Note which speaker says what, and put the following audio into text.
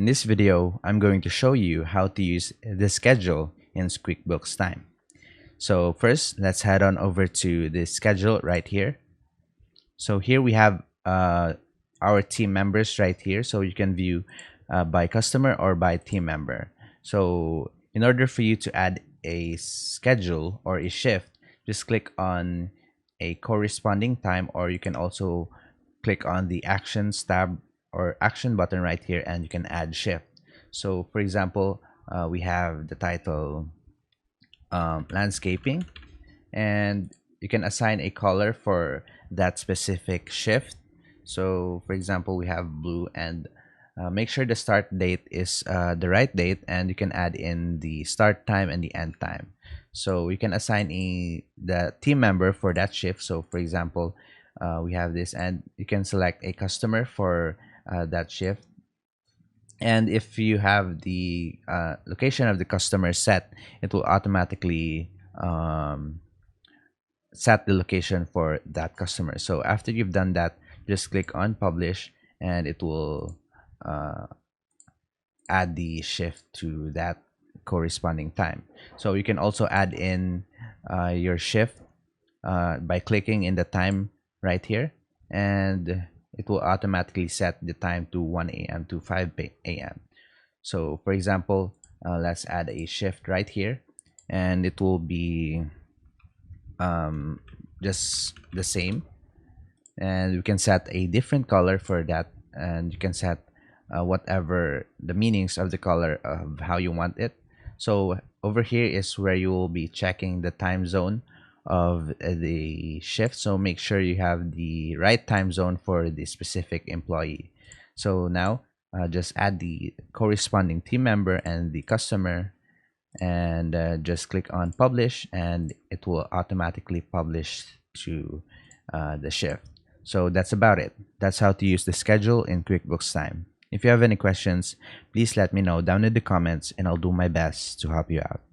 Speaker 1: In this video, I'm going to show you how to use the schedule in Quickbooks Time. So first, let's head on over to the schedule right here. So here we have our team members right here. So you can view by customer or by team member. So in order for you to add a schedule or a shift, just click on a corresponding time, or you can also click on the actions tab or action button right here, and you can add shift. So for example, we have the title landscaping, and you can assign a color for that specific shift. So for example, we have blue, and make sure the start date is the right date, and you can add in the start time and the end time. So you can assign the team member for that shift. So for example, we have this, and you can select a customer for that shift. And if you have the location of the customer set, it will automatically set the location for that customer. So after you've done that, just click on publish, and it will add the shift to that corresponding time. So you can also add in your shift by clicking in the time right here, and it will automatically set the time to 1 a.m. to 5 a.m. So for example, let's add a shift right here, and it will be just the same, and you can set a different color for that, and you can set whatever the meanings of the color of how you want it. So over here is where you will be checking the time zone of the shift. So make sure you have the right time zone for the specific employee. So now just add the corresponding team member and the customer, and just click on publish, and it will automatically publish to the shift. So that's about it. That's how to use the schedule in QuickBooks Time. If you have any questions, please let me know down in the comments, and I'll do my best to help you out.